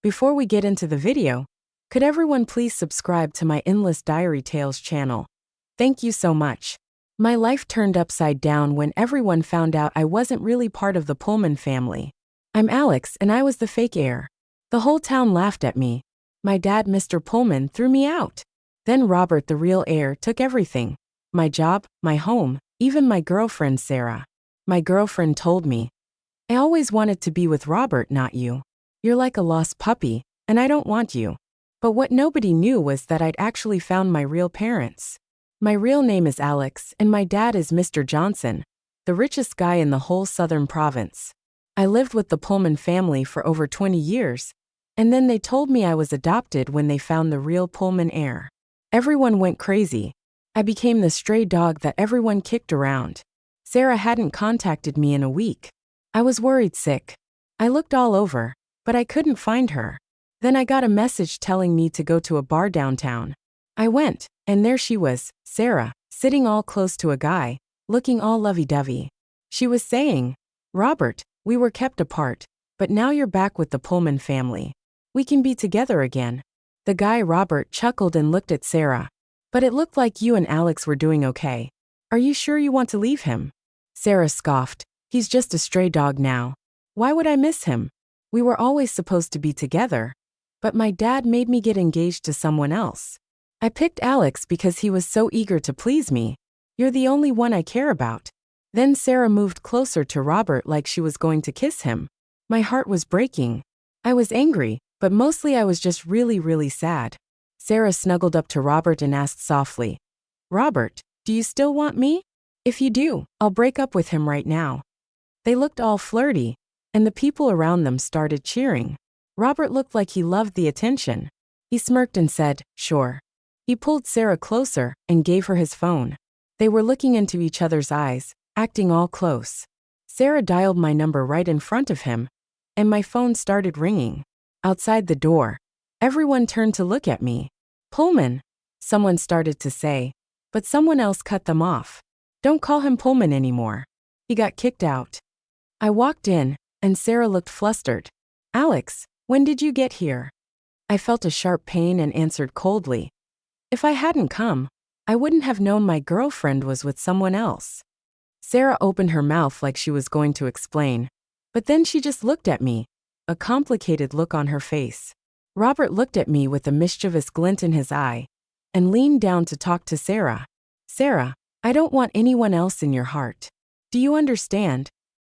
Before we get into the video, could everyone please subscribe to my Endless Diary Tales channel? Thank you so much. My life turned upside down when everyone found out I wasn't really part of the Pullman family. I'm Alex and I was the fake heir. The whole town laughed at me. My dad, Mr. Pullman, threw me out. Then Robert, the real heir, took everything. My job, my home, even my girlfriend Sarah. My girlfriend told me, "I always wanted to be with Robert, not you. You're like a lost puppy, and I don't want you." But what nobody knew was that I'd actually found my real parents. My real name is Alex, and my dad is Mr. Johnson, the richest guy in the whole southern province. I lived with the Pullman family for over 20 years, and then they told me I was adopted when they found the real Pullman heir. Everyone went crazy. I became the stray dog that everyone kicked around. Sarah hadn't contacted me in a week. I was worried sick. I looked all over, but I couldn't find her. Then I got a message telling me to go to a bar downtown. I went, and there she was, Sarah, sitting all close to a guy, looking all lovey-dovey. She was saying, "Robert, we were kept apart, but now you're back with the Pullman family. We can be together again." The guy Robert chuckled and looked at Sarah. "But it looked like you and Alex were doing okay. Are you sure you want to leave him?" Sarah scoffed. "He's just a stray dog now. Why would I miss him? We were always supposed to be together. But my dad made me get engaged to someone else. I picked Alex because he was so eager to please me. You're the only one I care about." Then Sarah moved closer to Robert like she was going to kiss him. My heart was breaking. I was angry, but mostly I was just really sad. Sarah snuggled up to Robert and asked softly, "Robert, do you still want me? If you do, I'll break up with him right now." They looked all flirty, and the people around them started cheering. Robert looked like he loved the attention. He smirked and said, "Sure." He pulled Sarah closer and gave her his phone. They were looking into each other's eyes, acting all close. Sarah dialed my number right in front of him, and my phone started ringing. Outside the door, everyone turned to look at me. "Pullman," someone started to say, but someone else cut them off. "Don't call him Pullman anymore. He got kicked out." I walked in, and Sarah looked flustered. "Alex, when did you get here?" I felt a sharp pain and answered coldly, "If I hadn't come, I wouldn't have known my girlfriend was with someone else." Sarah opened her mouth like she was going to explain, but then she just looked at me, a complicated look on her face. Robert looked at me with a mischievous glint in his eye, and leaned down to talk to Sarah. "Sarah, I don't want anyone else in your heart. Do you understand?"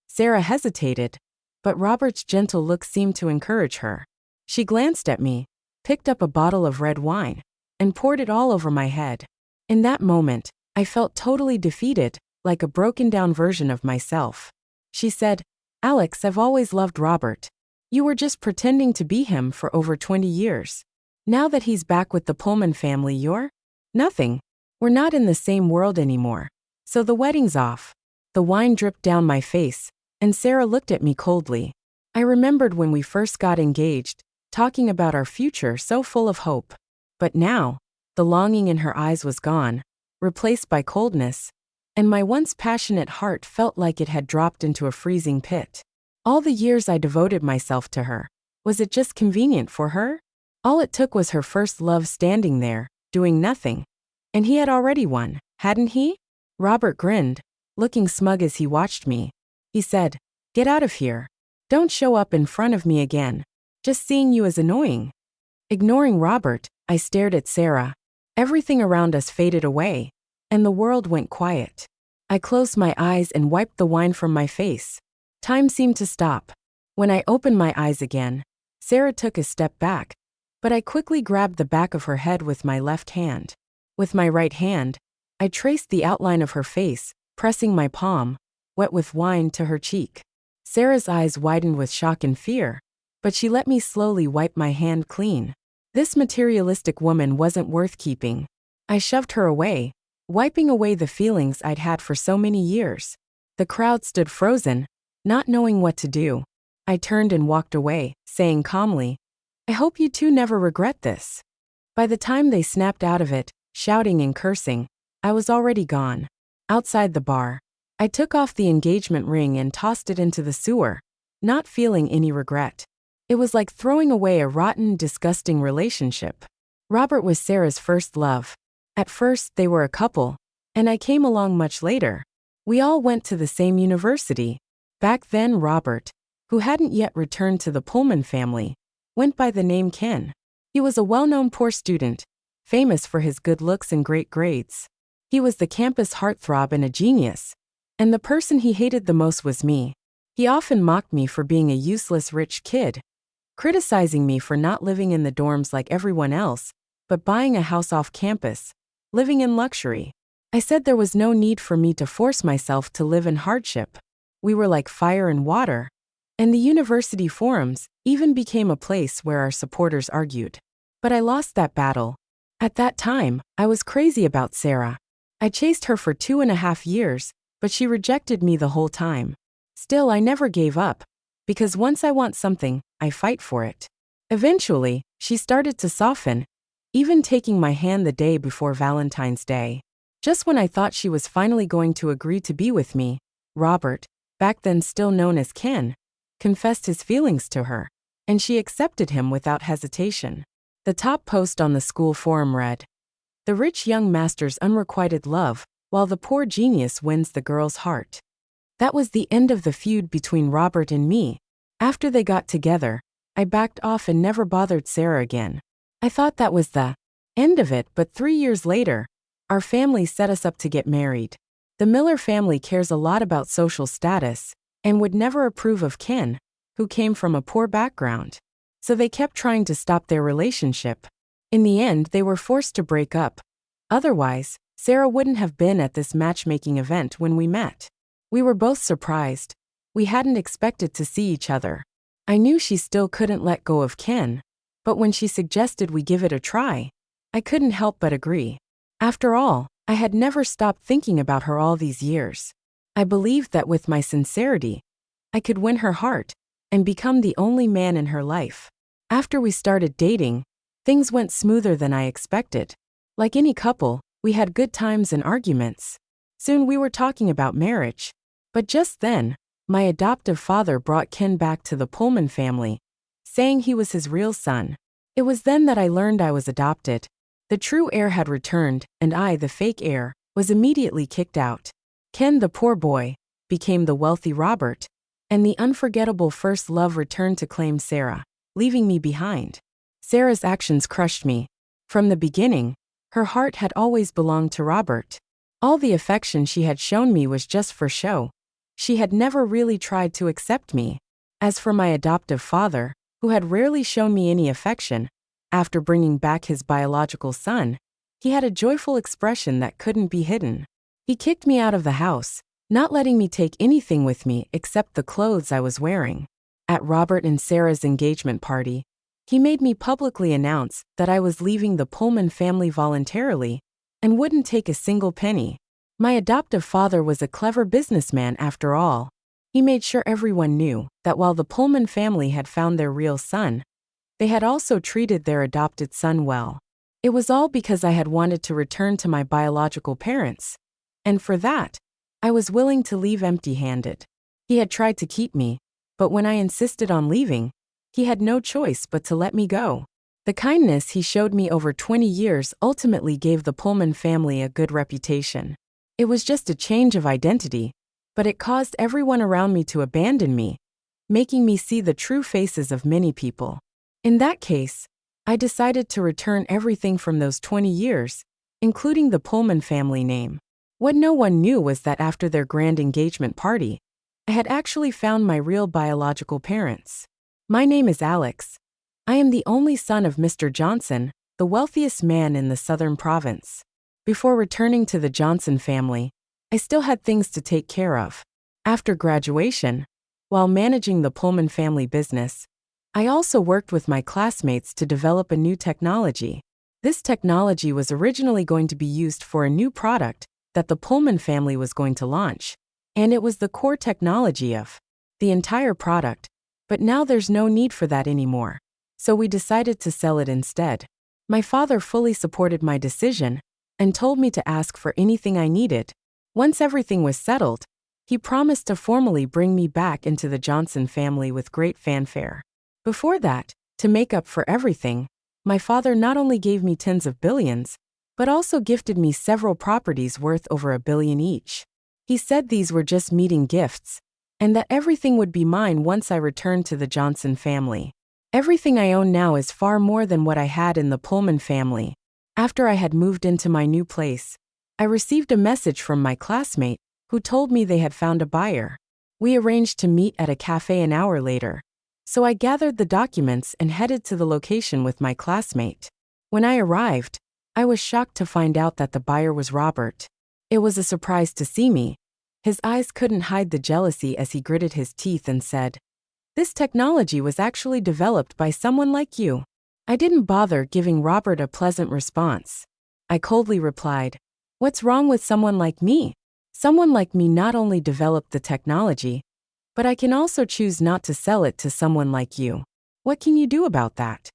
Sarah hesitated, but Robert's gentle look seemed to encourage her. She glanced at me, picked up a bottle of red wine, and poured it all over my head. In that moment, I felt totally defeated, like a broken-down version of myself. She said, "Alex, I've always loved Robert. You were just pretending to be him for over 20 years. Now that he's back with the Pullman family, you're nothing. We're not in the same world anymore. So the wedding's off." The wine dripped down my face, and Sarah looked at me coldly. I remembered when we first got engaged, talking about our future so full of hope. But now, the longing in her eyes was gone, replaced by coldness, and my once passionate heart felt like it had dropped into a freezing pit. All the years I devoted myself to her, was it just convenient for her? All it took was her first love standing there, doing nothing. And he had already won, hadn't he? Robert grinned, looking smug as he watched me. He said, "Get out of here. Don't show up in front of me again. Just seeing you is annoying." Ignoring Robert, I stared at Sarah. Everything around us faded away, and the world went quiet. I closed my eyes and wiped the wine from my face. Time seemed to stop. When I opened my eyes again, Sarah took a step back, but I quickly grabbed the back of her head with my left hand. With my right hand, I traced the outline of her face, pressing my palm, wet with wine, to her cheek. Sarah's eyes widened with shock and fear, but she let me slowly wipe my hand clean. This materialistic woman wasn't worth keeping. I shoved her away, wiping away the feelings I'd had for so many years. The crowd stood frozen, not knowing what to do. I turned and walked away, saying calmly, "I hope you two never regret this." By the time they snapped out of it, shouting and cursing, I was already gone. Outside the bar, I took off the engagement ring and tossed it into the sewer, not feeling any regret. It was like throwing away a rotten, disgusting relationship. Robert was Sarah's first love. At first, they were a couple, and I came along much later. We all went to the same university. Back then, Robert, who hadn't yet returned to the Pullman family, went by the name Ken. He was a well-known poor student, famous for his good looks and great grades. He was the campus heartthrob and a genius. And the person he hated the most was me. He often mocked me for being a useless rich kid, criticizing me for not living in the dorms like everyone else, but buying a house off campus, living in luxury. I said there was no need for me to force myself to live in hardship. We were like fire and water. And the university forums even became a place where our supporters argued. But I lost that battle. At that time, I was crazy about Sarah. I chased her for 2.5 years, but she rejected me the whole time. Still, I never gave up, because once I want something, I fight for it. Eventually, she started to soften, even taking my hand the day before Valentine's Day. Just when I thought she was finally going to agree to be with me, Robert, back then still known as Ken, confessed his feelings to her, and she accepted him without hesitation. The top post on the school forum read, "The rich young master's unrequited love, while the poor genius wins the girl's heart." That was the end of the feud between Robert and me. After they got together, I backed off and never bothered Sarah again. I thought that was the end of it, but 3 years later, our family set us up to get married. The Miller family cares a lot about social status and would never approve of Ken, who came from a poor background. So they kept trying to stop their relationship. In the end, they were forced to break up. Otherwise, Sarah wouldn't have been at this matchmaking event when we met. We were both surprised. We hadn't expected to see each other. I knew she still couldn't let go of Ken, but when she suggested we give it a try, I couldn't help but agree. After all, I had never stopped thinking about her all these years. I believed that with my sincerity, I could win her heart and become the only man in her life. After we started dating, things went smoother than I expected. Like any couple, we had good times and arguments. Soon we were talking about marriage. But just then, my adoptive father brought Ken back to the Pullman family, saying he was his real son. It was then that I learned I was adopted. The true heir had returned, and I, the fake heir, was immediately kicked out. Ken, the poor boy, became the wealthy Robert, and the unforgettable first love returned to claim Sarah, leaving me behind. Sarah's actions crushed me. From the beginning, her heart had always belonged to Robert. All the affection she had shown me was just for show. She had never really tried to accept me. As for my adoptive father, who had rarely shown me any affection, after bringing back his biological son, he had a joyful expression that couldn't be hidden. He kicked me out of the house, not letting me take anything with me except the clothes I was wearing. At Robert and Sarah's engagement party, he made me publicly announce that I was leaving the Pullman family voluntarily and wouldn't take a single penny. My adoptive father was a clever businessman after all. He made sure everyone knew that while the Pullman family had found their real son, they had also treated their adopted son well. It was all because I had wanted to return to my biological parents. And for that, I was willing to leave empty-handed. He had tried to keep me, but when I insisted on leaving, he had no choice but to let me go. The kindness he showed me over 20 years ultimately gave the Pullman family a good reputation. It was just a change of identity, but it caused everyone around me to abandon me, making me see the true faces of many people. In that case, I decided to return everything from those 20 years, including the Pullman family name. What no one knew was that after their grand engagement party, I had actually found my real biological parents. My name is Alex. I am the only son of Mr. Johnson, the wealthiest man in the southern province. Before returning to the Johnson family, I still had things to take care of. After graduation, while managing the Pullman family business, I also worked with my classmates to develop a new technology. This technology was originally going to be used for a new product that the Pullman family was going to launch, and it was the core technology of the entire product, but now there's no need for that anymore. So we decided to sell it instead. My father fully supported my decision and told me to ask for anything I needed. Once everything was settled, he promised to formally bring me back into the Johnson family with great fanfare. Before that, to make up for everything, my father not only gave me tens of billions, but also gifted me several properties worth over $1 billion each. He said these were just meeting gifts, and that everything would be mine once I returned to the Johnson family. Everything I own now is far more than what I had in the Pullman family. After I had moved into my new place, I received a message from my classmate who told me they had found a buyer. We arranged to meet at a cafe an hour later, so I gathered the documents and headed to the location with my classmate. When I arrived, I was shocked to find out that the buyer was Robert. It was a surprise to see me. His eyes couldn't hide the jealousy as he gritted his teeth and said, "This technology was actually developed by someone like you." I didn't bother giving Robert a pleasant response. I coldly replied, "What's wrong with someone like me? Someone like me not only developed the technology, but I can also choose not to sell it to someone like you. What can you do about that?"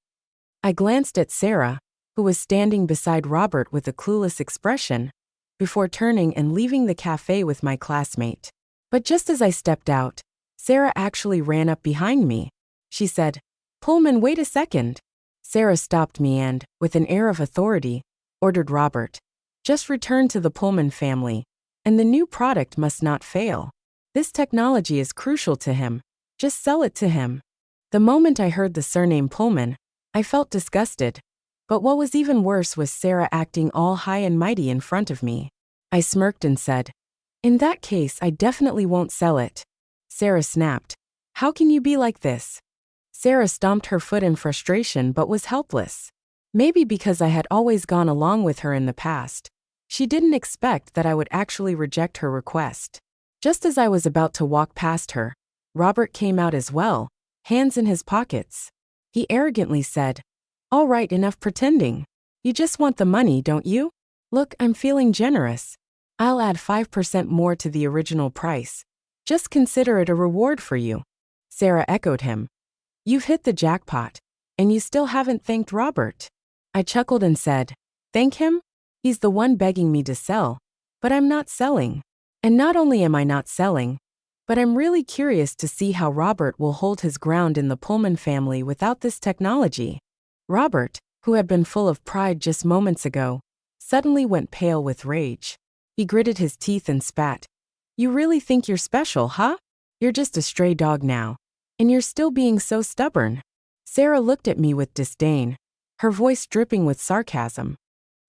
I glanced at Sarah, who was standing beside Robert with a clueless expression, before turning and leaving the cafe with my classmate. But just as I stepped out, Sarah actually ran up behind me. She said, "Pullman, wait a second." Sarah stopped me and, with an air of authority, ordered Robert, "Just return to the Pullman family, and the new product must not fail. This technology is crucial to him. Just sell it to him." The moment I heard the surname Pullman, I felt disgusted. But what was even worse was Sarah acting all high and mighty in front of me. I smirked and said, "In that case, I definitely won't sell it." Sarah snapped, "How can you be like this?" Sarah stomped her foot in frustration but was helpless. Maybe because I had always gone along with her in the past, she didn't expect that I would actually reject her request. Just as I was about to walk past her, Robert came out as well, hands in his pockets. He arrogantly said, "All right, enough pretending. You just want the money, don't you? Look, I'm feeling generous. I'll add 5% more to the original price. Just consider it a reward for you." Sarah echoed him. "You've hit the jackpot, and you still haven't thanked Robert." I chuckled and said, "Thank him? He's the one begging me to sell, but I'm not selling. And not only am I not selling, but I'm really curious to see how Robert will hold his ground in the Pullman family without this technology." Robert, who had been full of pride just moments ago, suddenly went pale with rage. He gritted his teeth and spat. "You really think you're special, huh? You're just a stray dog now. And you're still being so stubborn." Sarah looked at me with disdain, her voice dripping with sarcasm.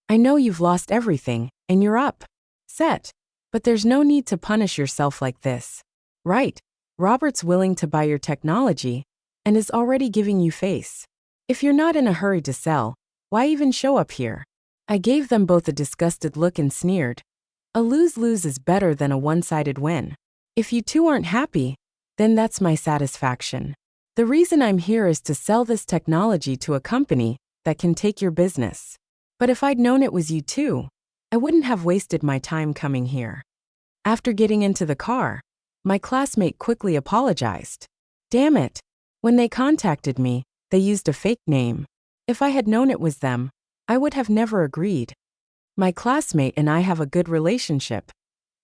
"I know you've lost everything, and you're upset, but there's no need to punish yourself like this. Right? Robert's willing to buy your technology, and is already giving you face. If you're not in a hurry to sell, why even show up here?" I gave them both a disgusted look and sneered. A lose-lose is better than a one-sided win. If you two aren't happy, then that's my satisfaction. The reason I'm here is to sell this technology to a company that can take your business. But if I'd known it was you too, I wouldn't have wasted my time coming here. After getting into the car, my classmate quickly apologized. Damn it. When they contacted me, they used a fake name. If I had known it was them, I would have never agreed. My classmate and I have a good relationship.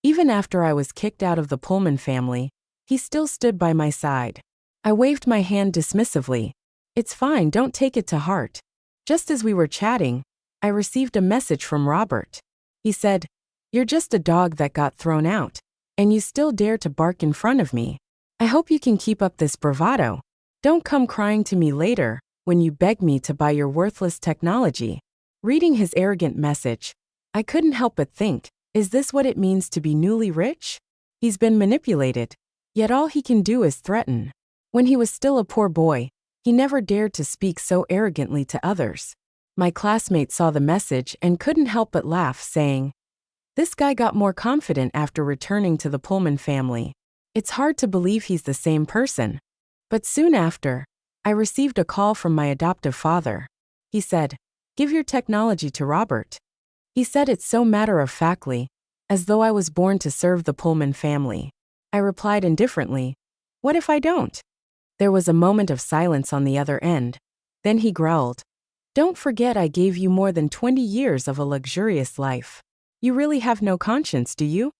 Even after I was kicked out of the Pullman family, he still stood by my side. I waved my hand dismissively. "It's fine, don't take it to heart." Just as we were chatting, I received a message from Robert. He said, "You're just a dog that got thrown out, and you still dare to bark in front of me. I hope you can keep up this bravado. Don't come crying to me later when you beg me to buy your worthless technology." Reading his arrogant message, I couldn't help but think, is this what it means to be newly rich? He's been manipulated, yet all he can do is threaten. When he was still a poor boy, he never dared to speak so arrogantly to others. My classmate saw the message and couldn't help but laugh, saying, "This guy got more confident after returning to the Pullman family. It's hard to believe he's the same person." But soon after, I received a call from my adoptive father. He said, "Give your technology to Robert." He said it so matter-of-factly, as though I was born to serve the Pullman family. I replied indifferently, "What if I don't?" There was a moment of silence on the other end. Then he growled, "Don't forget I gave you more than 20 years of a luxurious life. You really have no conscience, do you?"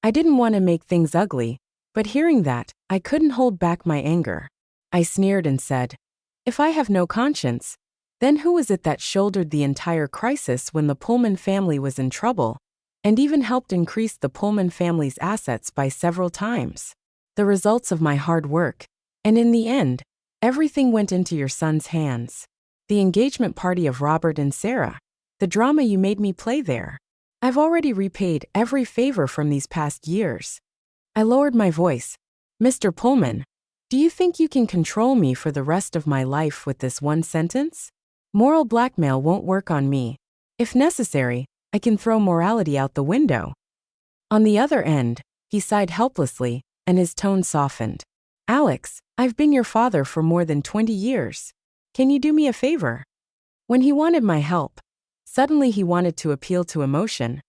I didn't want to make things ugly, but hearing that, I couldn't hold back my anger. I sneered and said, If I have no conscience, then who was it that shouldered the entire crisis when the Pullman family was in trouble, and even helped increase the Pullman family's assets by several times? The results of my hard work. And in the end, everything went into your son's hands. The engagement party of Robert and Sarah. The drama you made me play there. I've already repaid every favor from these past years. I lowered my voice. Mr. Pullman, do you think you can control me for the rest of my life with this one sentence? Moral blackmail won't work on me. If necessary, I can throw morality out the window. On the other end, he sighed helplessly, and his tone softened. Alex, I've been your father for more than 20 years. Can you do me a favor? When he wanted my help, suddenly he wanted to appeal to emotion.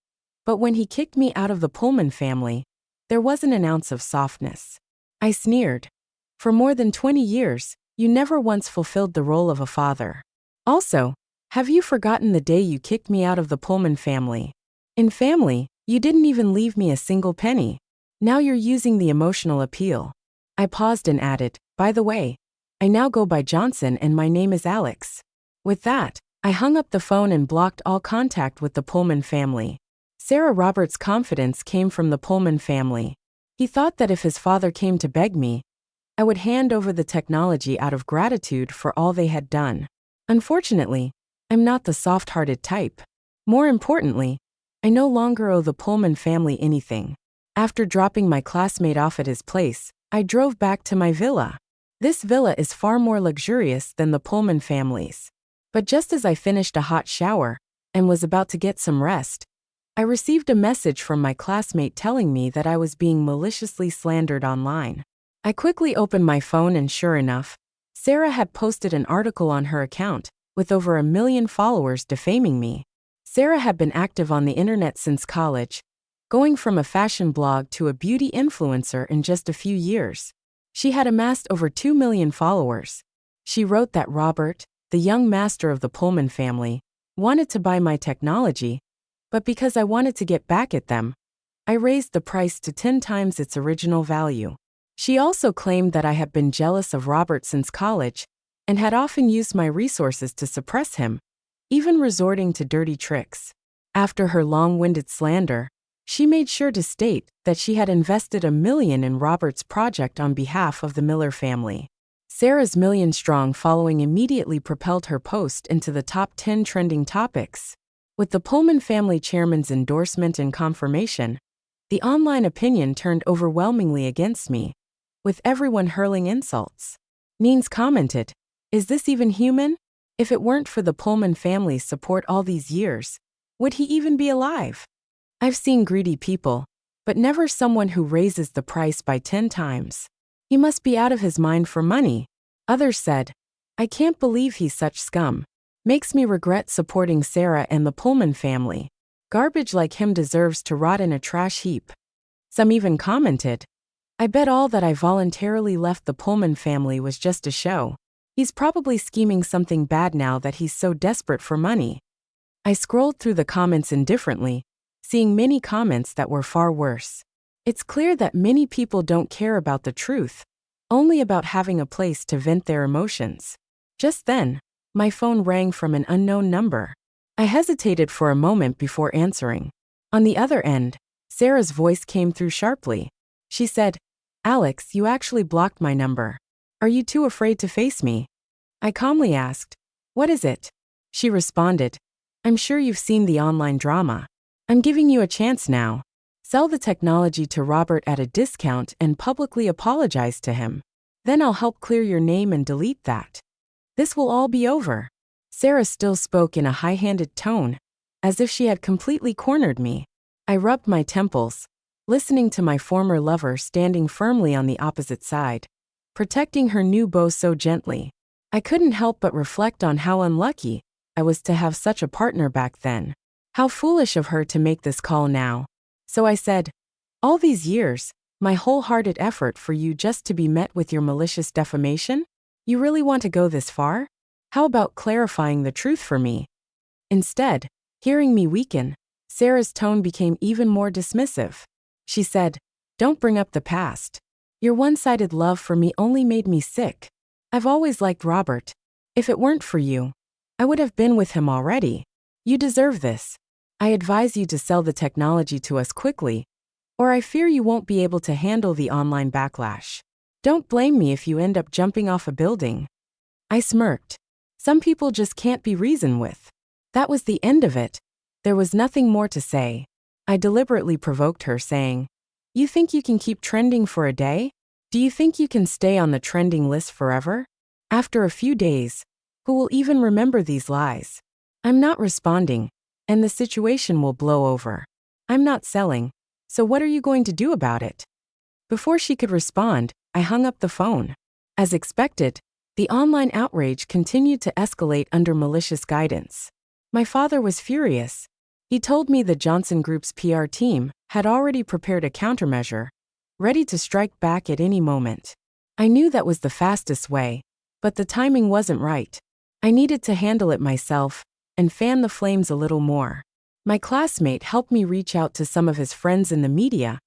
But when he kicked me out of the Pullman family, there wasn't an ounce of softness. I sneered. For more than 20 years, you never once fulfilled the role of a father. Also, have you forgotten the day you kicked me out of the Pullman family? In family, you didn't even leave me a single penny. Now you're using the emotional appeal. I paused and added, by the way, I now go by Johnson and my name is Alex. With that, I hung up the phone and blocked all contact with the Pullman family. Sarah Roberts' confidence came from the Pullman family. He thought that if his father came to beg me, I would hand over the technology out of gratitude for all they had done. Unfortunately, I'm not the soft-hearted type. More importantly, I no longer owe the Pullman family anything. After dropping my classmate off at his place, I drove back to my villa. This villa is far more luxurious than the Pullman family's. But just as I finished a hot shower and was about to get some rest, I received a message from my classmate telling me that I was being maliciously slandered online. I quickly opened my phone and sure enough, Sarah had posted an article on her account with over 1 million followers defaming me. Sarah had been active on the internet since college, going from a fashion blog to a beauty influencer in just a few years. She had amassed over 2 million followers. She wrote that Robert, the young master of the Pullman family, wanted to buy my technology, but because I wanted to get back at them, I raised the price to 10 times its original value. She also claimed that I had been jealous of Robert since college and had often used my resources to suppress him, even resorting to dirty tricks. After her long-winded slander, she made sure to state that she had invested $1 million in Robert's project on behalf of the Miller family. Sarah's million-strong following immediately propelled her post into the top 10 trending topics. With the Pullman family chairman's endorsement and confirmation, the online opinion turned overwhelmingly against me, with everyone hurling insults. Neens commented, "Is this even human? If it weren't for the Pullman family's support all these years, would he even be alive? I've seen greedy people, but never someone who raises the price by 10 times. He must be out of his mind for money." Others said, "I can't believe he's such scum. Makes me regret supporting Sarah and the Pullman family. Garbage like him deserves to rot in a trash heap." Some even commented, "I bet all that I voluntarily left the Pullman family was just a show. He's probably scheming something bad now that he's so desperate for money." I scrolled through the comments indifferently, seeing many comments that were far worse. It's clear that many people don't care about the truth, only about having a place to vent their emotions. Just then, my phone rang from an unknown number. I hesitated for a moment before answering. On the other end, Sarah's voice came through sharply. She said, "Alex, you actually blocked my number. Are you too afraid to face me?" I calmly asked, "What is it?" She responded, "I'm sure you've seen the online drama. I'm giving you a chance now. Sell the technology to Robert at a discount and publicly apologize to him. Then I'll help clear your name and delete that. This will all be over." Sarah still spoke in a high-handed tone, as if she had completely cornered me. I rubbed my temples, listening to my former lover standing firmly on the opposite side, protecting her new beau so gently. I couldn't help but reflect on how unlucky I was to have such a partner back then. How foolish of her to make this call now. So I said, "All these years, my wholehearted effort for you just to be met with your malicious defamation? You really want to go this far? How about clarifying the truth for me?" Instead, hearing me weaken, Sarah's tone became even more dismissive. She said, "Don't bring up the past. Your one-sided love for me only made me sick. I've always liked Robert, If it weren't for you, I would have been with him already. You deserve this. I advise you to sell the technology to us quickly, or I fear you won't be able to handle the online backlash. Don't blame me if you end up jumping off a building." I smirked. Some people just can't be reasoned with. That was the end of it. There was nothing more to say. I deliberately provoked her, saying, "You think you can keep trending for a day? Do you think you can stay on the trending list forever? After a few days, who will even remember these lies? I'm not responding, and the situation will blow over. I'm not selling, so what are you going to do about it?" Before she could respond, I hung up the phone. As expected, the online outrage continued to escalate under malicious guidance. My father was furious. He told me the Johnson Group's PR team had already prepared a countermeasure, ready to strike back at any moment. I knew that was the fastest way, but the timing wasn't right. I needed to handle it myself and fan the flames a little more. My classmate helped me reach out to some of his friends in the media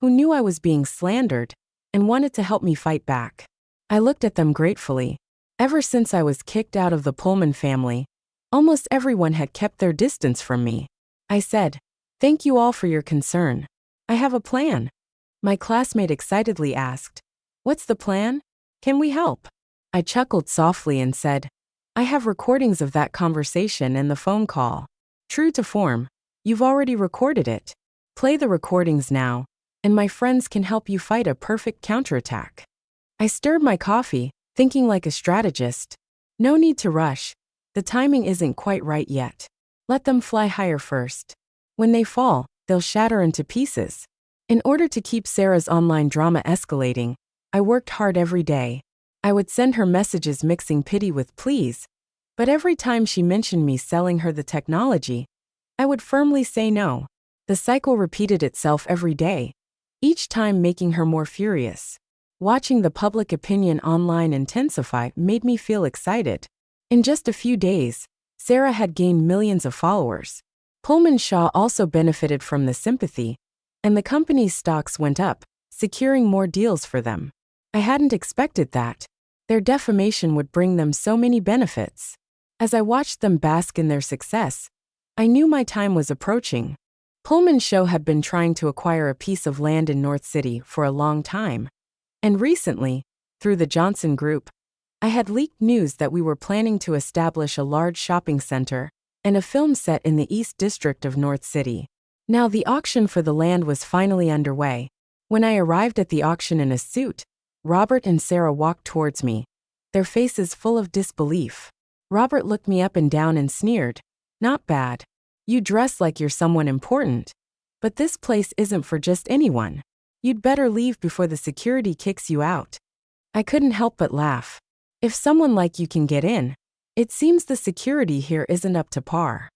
who knew I was being slandered and wanted to help me fight back. I looked at them gratefully. Ever since I was kicked out of the Pullman family, almost everyone had kept their distance from me. I said, "Thank you all for your concern. I have a plan." My classmate excitedly asked, "What's the plan? Can we help?" I chuckled softly and said, "I have recordings of that conversation and the phone call. True to form, you've already recorded it. Play the recordings now, and my friends can help you fight a perfect counterattack." I stirred my coffee, thinking like a strategist. No need to rush. The timing isn't quite right yet. Let them fly higher first. When they fall, they'll shatter into pieces. In order to keep Sarah's online drama escalating, I worked hard every day. I would send her messages mixing pity with pleas, but every time she mentioned me selling her the technology, I would firmly say no. The cycle repeated itself every day, each time making her more furious. Watching the public opinion online intensify made me feel excited. In just a few days, Sarah had gained millions of followers. Pullman Shaw also benefited from the sympathy, and the company's stocks went up, securing more deals for them. I hadn't expected that. Their defamation would bring them so many benefits. As I watched them bask in their success, I knew my time was approaching. Pullman Shaw had been trying to acquire a piece of land in North City for a long time. And recently, through the Johnson Group, I had leaked news that we were planning to establish a large shopping center and a film set in the East District of North City. Now the auction for the land was finally underway. When I arrived at the auction in a suit, Robert and Sarah walked towards me, their faces full of disbelief. Robert looked me up and down and sneered, "Not bad. You dress like you're someone important. But this place isn't for just anyone. You'd better leave before the security kicks you out." I couldn't help but laugh. If someone like you can get in, it seems the security here isn't up to par.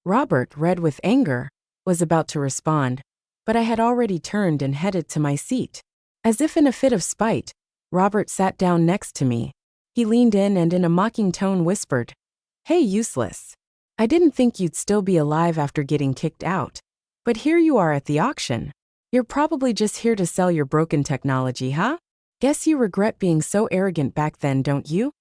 Robert, red with anger, was about to respond, but I had already turned and headed to my seat. As if in a fit of spite, Robert sat down next to me. He leaned in and in a mocking tone whispered, "Hey, useless. I didn't think you'd still be alive after getting kicked out. But here you are at the auction. You're probably just here to sell your broken technology, huh? Guess you regret being so arrogant back then, don't you?"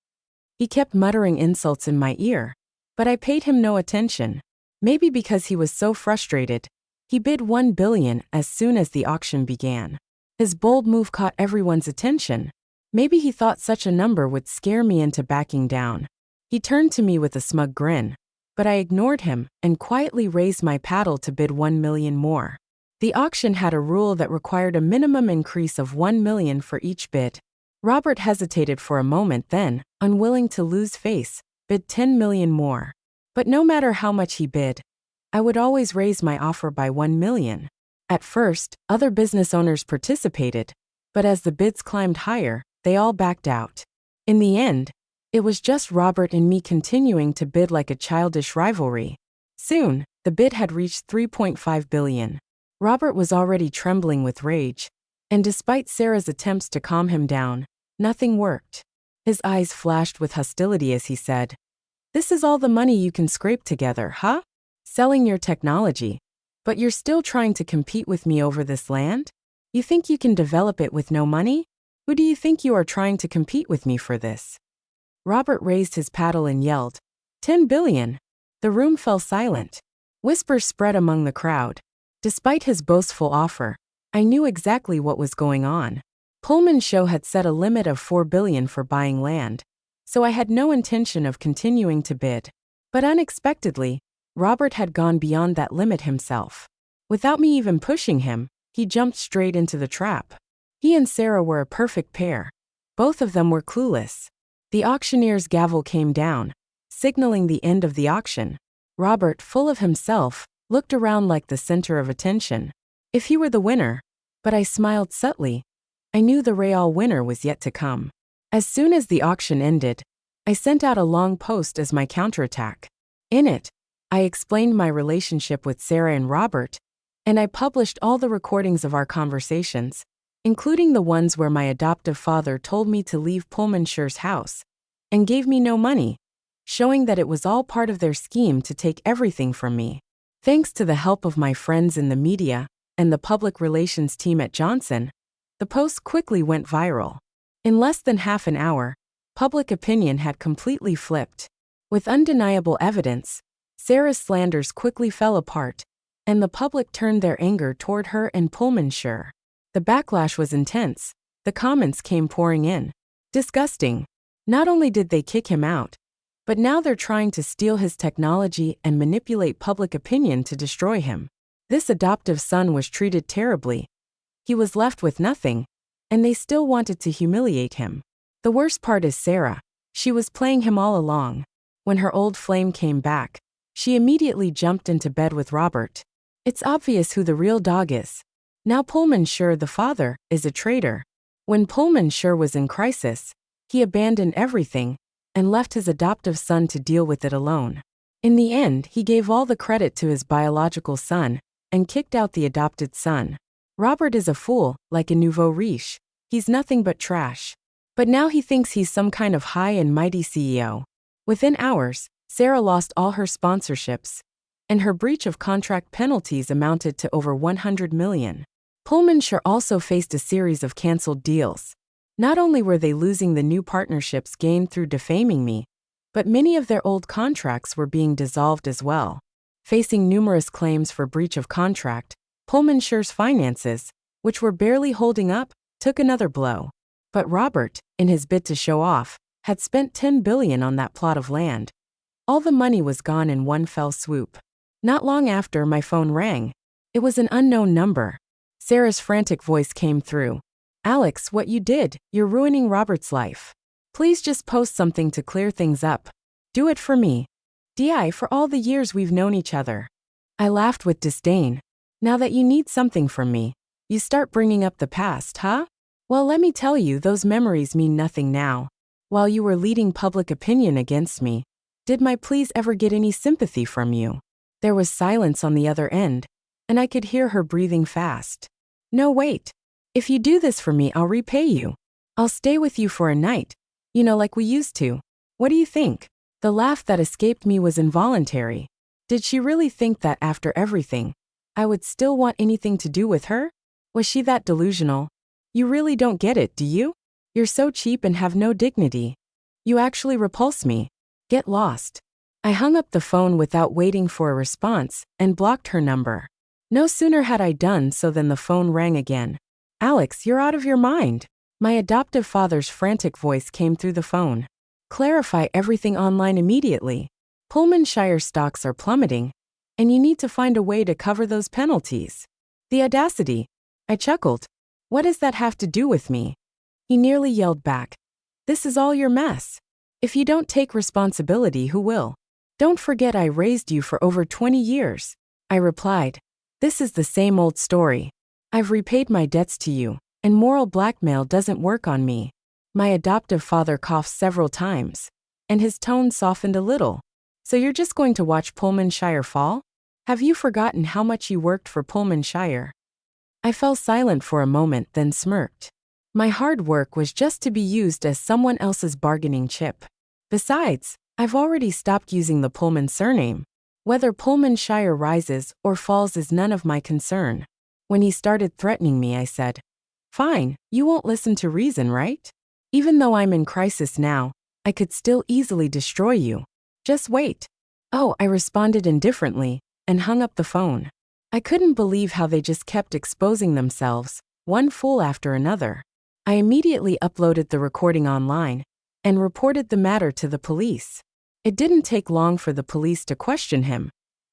He kept muttering insults in my ear, but I paid him no attention. Maybe because he was so frustrated, he bid $1 billion as soon as the auction began. His bold move caught everyone's attention. Maybe he thought such a number would scare me into backing down. He turned to me with a smug grin, but I ignored him and quietly raised my paddle to bid $1 million more. The auction had a rule that required a minimum increase of $1 million for each bid. Robert hesitated for a moment, then, unwilling to lose face, bid $10 million more. But no matter how much he bid, I would always raise my offer by $1 million. At first, other business owners participated, but as the bids climbed higher, they all backed out. In the end, it was just Robert and me continuing to bid like a childish rivalry. Soon, the bid had reached $3.5 billion. Robert was already trembling with rage, and despite Sarah's attempts to calm him down, nothing worked. His eyes flashed with hostility as he said, "This is all the money you can scrape together, huh? Selling your technology. But you're still trying to compete with me over this land? You think you can develop it with no money? Who do you think you are trying to compete with me for this?" Robert raised his paddle and yelled, 10 billion. The room fell silent. Whispers spread among the crowd. Despite his boastful offer, I knew exactly what was going on. Pullman Show had set a limit of 4 billion for buying land, so I had no intention of continuing to bid. But unexpectedly, Robert had gone beyond that limit himself. Without me even pushing him, he jumped straight into the trap. He and Sarah were a perfect pair. Both of them were clueless. The auctioneer's gavel came down, signaling the end of the auction. Robert, full of himself, looked around like the center of attention. If he were the winner, but I smiled subtly. I knew the real winner was yet to come. As soon as the auction ended, I sent out a long post as my counterattack. In it, I explained my relationship with Sarah and Robert, and I published all the recordings of our conversations, including the ones where my adoptive father told me to leave Pullmanshire's house and gave me no money, showing that it was all part of their scheme to take everything from me. Thanks to the help of my friends in the media and the public relations team at Johnson, the post quickly went viral. In less than half an hour, public opinion had completely flipped. With undeniable evidence, Sarah's slanders quickly fell apart, and the public turned their anger toward her and Pullmanshire. The backlash was intense. The comments came pouring in. Disgusting. Not only did they kick him out, but now they're trying to steal his technology and manipulate public opinion to destroy him. This adoptive son was treated terribly. He was left with nothing, and they still wanted to humiliate him. The worst part is Sarah. She was playing him all along. When her old flame came back, she immediately jumped into bed with Robert. It's obvious who the real dog is. Now Pullmanshire, the father, is a traitor. When Pullmanshire was in crisis, he abandoned everything and left his adoptive son to deal with it alone. In the end, he gave all the credit to his biological son and kicked out the adopted son. Robert is a fool, like a nouveau riche. He's nothing but trash. But now he thinks he's some kind of high and mighty CEO. Within hours, Sarah lost all her sponsorships, and her breach of contract penalties amounted to over 100 million. Pullmanshire also faced a series of canceled deals. Not only were they losing the new partnerships gained through defaming me, but many of their old contracts were being dissolved as well. Facing numerous claims for breach of contract, Pullmanshire's finances, which were barely holding up, took another blow. But Robert, in his bid to show off, had spent 10 billion on that plot of land. All the money was gone in one fell swoop. Not long after, my phone rang. It was an unknown number. Sarah's frantic voice came through. Alex, what you did, you're ruining Robert's life. Please just post something to clear things up. Do it for me. DI, for all the years we've known each other. I laughed with disdain. Now that you need something from me, you start bringing up the past, huh? Well, let me tell you, those memories mean nothing now. While you were leading public opinion against me, did my pleas ever get any sympathy from you? There was silence on the other end, and I could hear her breathing fast. No, wait. If you do this for me, I'll repay you. I'll stay with you for a night. You know, like we used to. What do you think? The laugh that escaped me was involuntary. Did she really think that after everything, I would still want anything to do with her? Was she that delusional? You really don't get it, do you? You're so cheap and have no dignity. You actually repulse me. Get lost. I hung up the phone without waiting for a response and blocked her number. No sooner had I done so than the phone rang again. Alex, you're out of your mind. My adoptive father's frantic voice came through the phone. Clarify everything online immediately. Pullmanshire stocks are plummeting, and you need to find a way to cover those penalties. The audacity. I chuckled. What does that have to do with me? He nearly yelled back. This is all your mess. If you don't take responsibility, who will? Don't forget I raised you for over 20 years. I replied. This is the same old story. I've repaid my debts to you, and moral blackmail doesn't work on me. My adoptive father coughed several times, and his tone softened a little. So you're just going to watch Pullmanshire fall? Have you forgotten how much you worked for Pullmanshire? I fell silent for a moment, then smirked. My hard work was just to be used as someone else's bargaining chip. Besides, I've already stopped using the Pullman surname. Whether Pullmanshire rises or falls is none of my concern. When he started threatening me, I said, Fine, you won't listen to reason, right? Even though I'm in crisis now, I could still easily destroy you. Just wait. Oh, I responded indifferently and hung up the phone. I couldn't believe how they just kept exposing themselves, one fool after another. I immediately uploaded the recording online and reported the matter to the police. It didn't take long for the police to question him,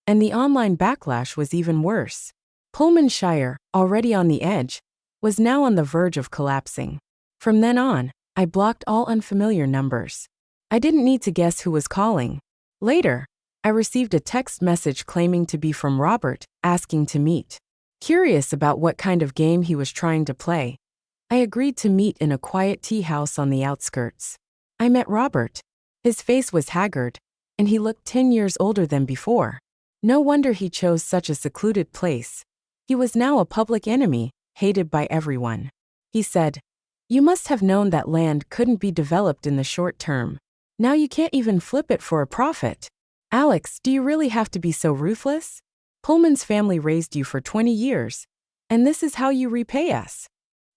and the online backlash was even worse. Pullmanshire, already on the edge, was now on the verge of collapsing. From then on, I blocked all unfamiliar numbers. I didn't need to guess who was calling. Later, I received a text message claiming to be from Robert, asking to meet. Curious about what kind of game he was trying to play, I agreed to meet in a quiet tea house on the outskirts. I met Robert. His face was haggard, and he looked 10 years older than before. No wonder he chose such a secluded place. He was now a public enemy, hated by everyone. He said, "You must have known that land couldn't be developed in the short term. Now you can't even flip it for a profit. Alex, do you really have to be so ruthless? Pullman's family raised you for 20 years, and this is how you repay us."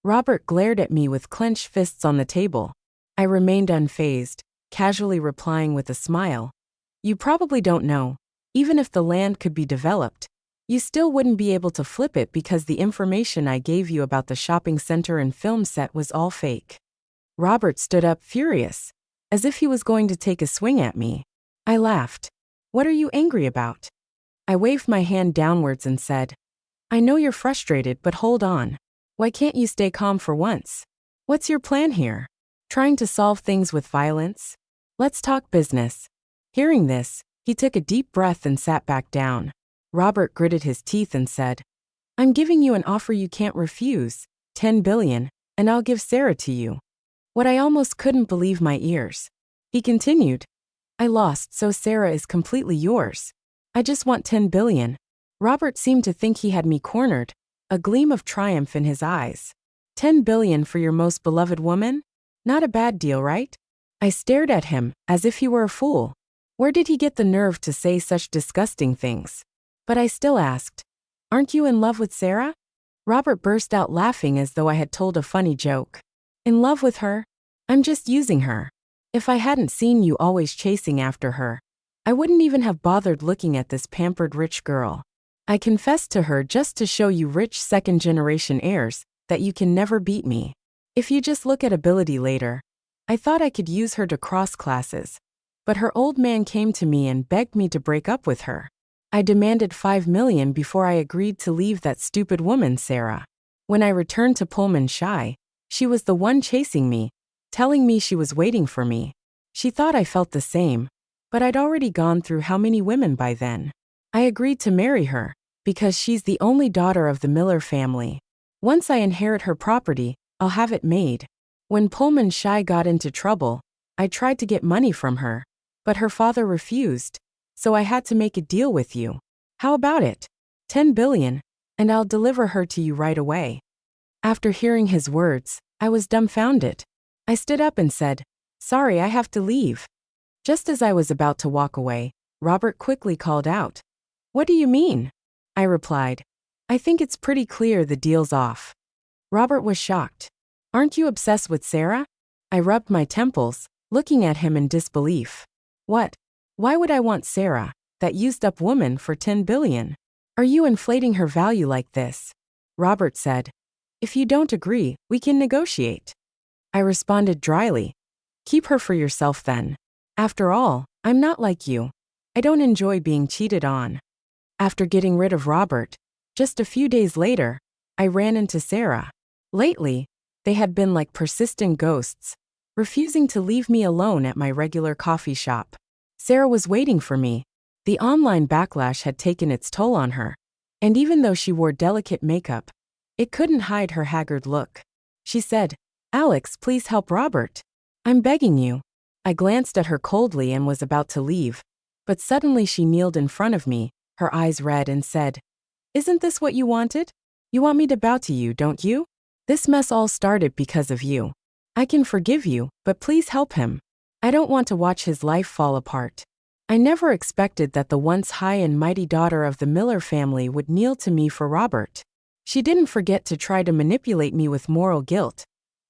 Robert glared at me with clenched fists on the table. I remained unfazed, casually replying with a smile. "You probably don't know. Even if the land could be developed, you still wouldn't be able to flip it because the information I gave you about the shopping center and film set was all fake." Robert stood up furious, as if he was going to take a swing at me. I laughed. "What are you angry about?" I waved my hand downwards and said, "I know you're frustrated, but hold on. Why can't you stay calm for once? What's your plan here? Trying to solve things with violence? Let's talk business." Hearing this, he took a deep breath and sat back down. Robert gritted his teeth and said, "I'm giving you an offer you can't refuse, 10 billion, and I'll give Sarah to you." What I almost couldn't believe my ears. He continued, "I lost, so Sarah is completely yours. I just want 10 billion. Robert seemed to think he had me cornered, a gleam of triumph in his eyes. 10 billion for your most beloved woman? Not a bad deal, right? I stared at him, as if he were a fool. Where did he get the nerve to say such disgusting things? But I still asked, "Aren't you in love with Sarah?" Robert burst out laughing as though I had told a funny joke. "In love with her? I'm just using her. If I hadn't seen you always chasing after her, I wouldn't even have bothered looking at this pampered rich girl. I confessed to her just to show you rich second-generation heirs that you can never beat me. If you just look at ability later, I thought I could use her to cross classes. But her old man came to me and begged me to break up with her. I demanded 5 million before I agreed to leave that stupid woman, Sarah. When I returned to Pullmanshire, she was the one chasing me, telling me she was waiting for me. She thought I felt the same, but I'd already gone through how many women by then. I agreed to marry her, because she's the only daughter of the Miller family. Once I inherit her property, I'll have it made. When Pullmanshire got into trouble, I tried to get money from her, but her father refused, so I had to make a deal with you. How about it? 10 billion, and I'll deliver her to you right away." After hearing his words, I was dumbfounded. I stood up and said, "Sorry, I have to leave." Just as I was about to walk away, Robert quickly called out, "What do you mean?" I replied, "I think it's pretty clear the deal's off." Robert was shocked. "Aren't you obsessed with Sarah?" I rubbed my temples, looking at him in disbelief. "What? Why would I want Sarah, that used-up woman, for 10 billion? Are you inflating her value like this?" Robert said, "If you don't agree, we can negotiate." I responded dryly, "Keep her for yourself then. After all, I'm not like you. I don't enjoy being cheated on." After getting rid of Robert, just a few days later, I ran into Sarah. Lately, they had been like persistent ghosts, refusing to leave me alone at my regular coffee shop. Sarah was waiting for me. The online backlash had taken its toll on her, and even though she wore delicate makeup, it couldn't hide her haggard look. She said, "Alex, please help Robert. I'm begging you." I glanced at her coldly and was about to leave, but suddenly she kneeled in front of me, her eyes red, and said, "Isn't this what you wanted? You want me to bow to you, don't you? This mess all started because of you. I can forgive you, but please help him. I don't want to watch his life fall apart." I never expected that the once high and mighty daughter of the Miller family would kneel to me for Robert. She didn't forget to try to manipulate me with moral guilt,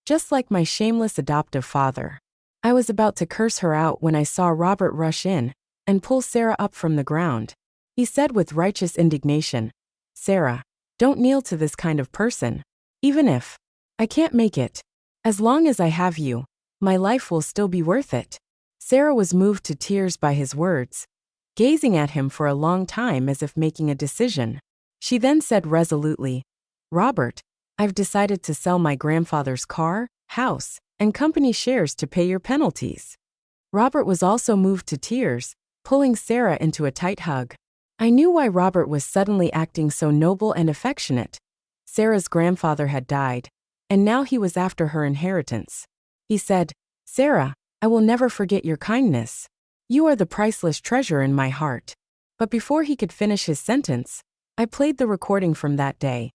just like my shameless adoptive father. I was about to curse her out when I saw Robert rush in and pull Sarah up from the ground. He said with righteous indignation, "Sarah, don't kneel to this kind of person. Even if I can't make it, as long as I have you, my life will still be worth it." Sarah was moved to tears by his words, gazing at him for a long time as if making a decision. She then said resolutely, "Robert, I've decided to sell my grandfather's car, house, and company shares to pay your penalties." Robert was also moved to tears, pulling Sarah into a tight hug. I knew why Robert was suddenly acting so noble and affectionate. Sarah's grandfather had died, and now he was after her inheritance. He said, "Sarah, I will never forget your kindness. You are the priceless treasure in my heart." But before he could finish his sentence, I played the recording from that day.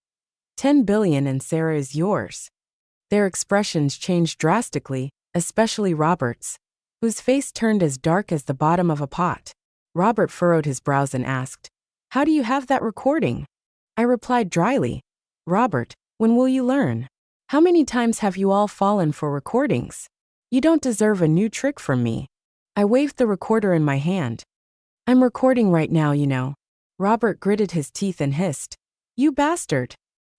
10 billion and Sarah is yours. Their expressions changed drastically, especially Robert's, whose face turned as dark as the bottom of a pot. Robert furrowed his brows and asked, "How do you have that recording?" I replied dryly, "Robert, when will you learn? How many times have you all fallen for recordings? You don't deserve a new trick from me." I waved the recorder in my hand. "I'm recording right now, you know." Robert gritted his teeth and hissed, "You bastard."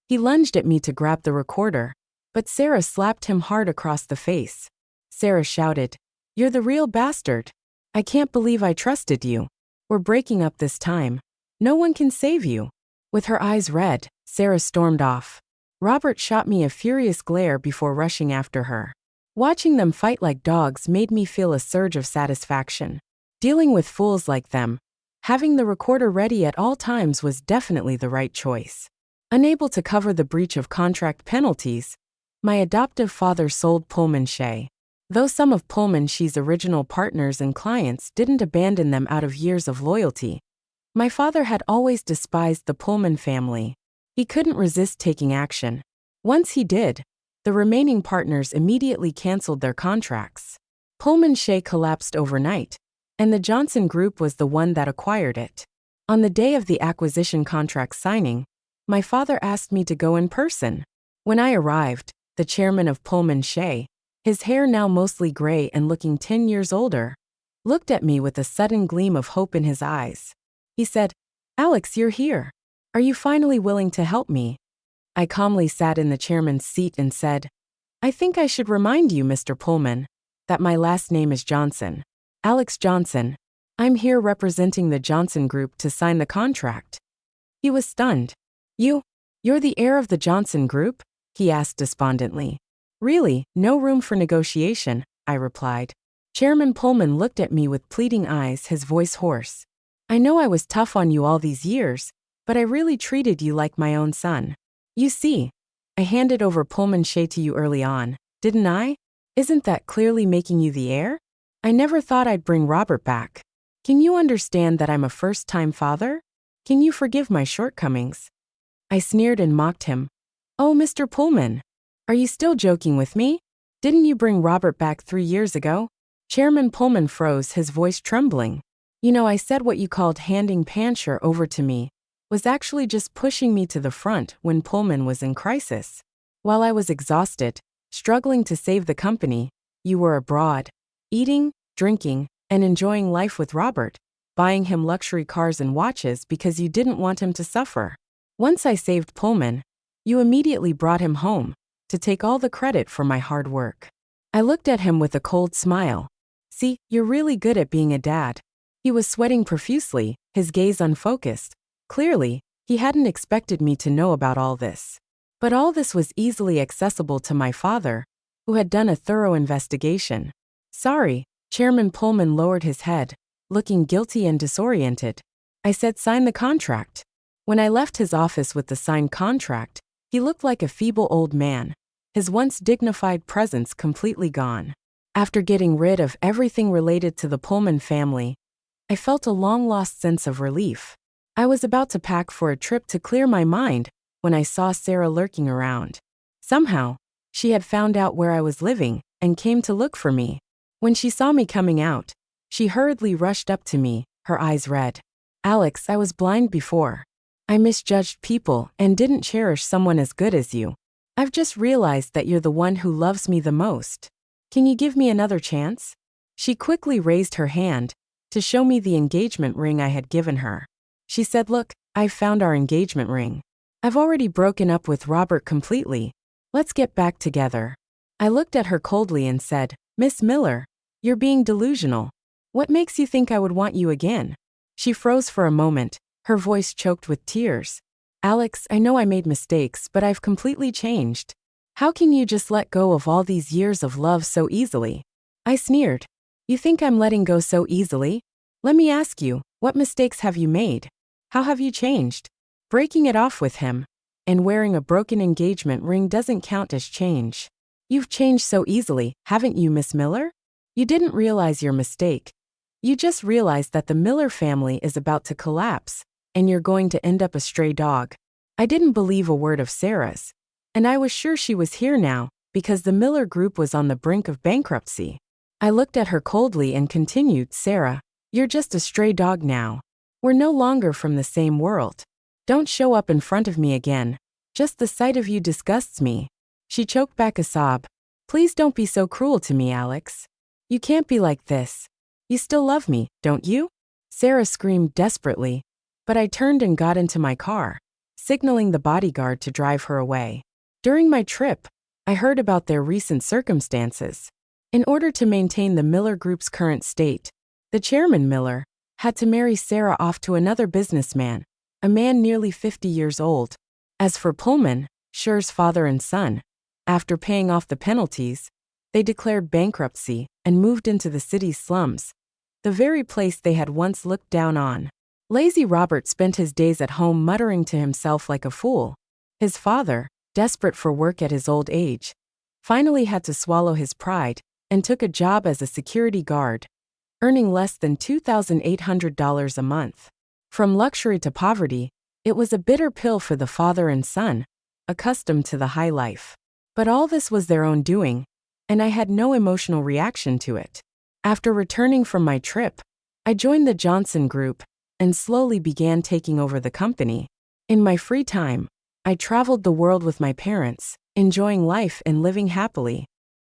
He lunged at me to grab the recorder, but Sarah slapped him hard across the face. Sarah shouted, "You're the real bastard. I can't believe I trusted you. We're breaking up this time. No one can save you." With her eyes red, Sarah stormed off. Robert shot me a furious glare before rushing after her. Watching them fight like dogs made me feel a surge of satisfaction. Dealing with fools like them, having the recorder ready at all times was definitely the right choice. Unable to cover the breach of contract penalties, my adoptive father sold Pullman Shea. Though some of Pullman Shea's original partners and clients didn't abandon them out of years of loyalty, my father had always despised the Pullman family. He couldn't resist taking action. Once he did, the remaining partners immediately canceled their contracts. Pullman Shea collapsed overnight, and the Johnson Group was the one that acquired it. On the day of the acquisition contract signing, my father asked me to go in person. When I arrived, the chairman of Pullman Shea, his hair now mostly gray and looking 10 years older, looked at me with a sudden gleam of hope in his eyes. He said, "Alex, you're here. Are you finally willing to help me?" I calmly sat in the chairman's seat and said, "I think I should remind you, Mr. Pullman, that my last name is Johnson. Alex Johnson. I'm here representing the Johnson Group to sign the contract." He was stunned. You're the heir of the Johnson Group?" he asked despondently. "Really, no room for negotiation," I replied. Chairman Pullman looked at me with pleading eyes, his voice hoarse. "I know I was tough on you all these years, but I really treated you like my own son. You see, I handed over Pullman Shea to you early on, didn't I? Isn't that clearly making you the heir? I never thought I'd bring Robert back. Can you understand that I'm a first-time father? Can you forgive my shortcomings?" I sneered and mocked him. "Oh, Mr. Pullman, are you still joking with me? Didn't you bring Robert back 3 years ago?" Chairman Pullman froze, his voice trembling. "You know, I said what you called handing Pancher over to me was actually just pushing me to the front when Pullman was in crisis. While I was exhausted, struggling to save the company, you were abroad, eating, drinking, and enjoying life with Robert, buying him luxury cars and watches because you didn't want him to suffer. Once I saved Pullman, you immediately brought him home to take all the credit for my hard work." I looked at him with a cold smile. "See, you're really good at being a dad." He was sweating profusely, his gaze unfocused. Clearly, he hadn't expected me to know about all this. But all this was easily accessible to my father, who had done a thorough investigation. "Sorry," Chairman Pullman lowered his head, looking guilty and disoriented. I said, "Sign the contract." When I left his office with the signed contract, he looked like a feeble old man, his once dignified presence completely gone. After getting rid of everything related to the Pullman family, I felt a long-lost sense of relief. I was about to pack for a trip to clear my mind when I saw Sarah lurking around. Somehow, she had found out where I was living and came to look for me. When she saw me coming out, she hurriedly rushed up to me, her eyes red. "Alex, I was blind before. I misjudged people and didn't cherish someone as good as you. I've just realized that you're the one who loves me the most. Can you give me another chance? She quickly raised her hand to show me the engagement ring I had given her. She said, "Look, I've found our engagement ring. I've already broken up with Robert completely. Let's get back together." I looked at her coldly and said, "Miss Miller, you're being delusional. What makes you think I would want you again?" She froze for a moment, her voice choked with tears. "Alex, I know I made mistakes, but I've completely changed. How can you just let go of all these years of love so easily?" I sneered. "You think I'm letting go so easily? Let me ask you, what mistakes have you made? How have you changed? Breaking it off with him and wearing a broken engagement ring doesn't count as change. You've changed so easily, haven't you, Miss Miller? You didn't realize your mistake. You just realized that the Miller family is about to collapse, and you're going to end up a stray dog." I didn't believe a word of Sarah's, and I was sure she was here now, because the Miller Group was on the brink of bankruptcy. I looked at her coldly and continued, "Sarah, you're just a stray dog now. We're no longer from the same world. Don't show up in front of me again. Just the sight of you disgusts me." She choked back a sob. "Please don't be so cruel to me, Alex. You can't be like this. You still love me, don't you?" Sarah screamed desperately, but I turned and got into my car, signaling the bodyguard to drive her away. During my trip, I heard about their recent circumstances. In order to maintain the Miller Group's current state, the chairman Miller had to marry Sarah off to another businessman, a man nearly 50 years old. As for Pullman, Scher's father and son, after paying off the penalties, they declared bankruptcy and moved into the city's slums, the very place they had once looked down on. Lazy Robert spent his days at home muttering to himself like a fool. His father, desperate for work at his old age, finally had to swallow his pride and took a job as a security guard, earning less than $2,800 a month. From luxury to poverty, it was a bitter pill for the father and son, accustomed to the high life. But all this was their own doing, and I had no emotional reaction to it. After returning from my trip, I joined the Johnson Group and slowly began taking over the company. In my free time, I traveled the world with my parents, enjoying life and living happily.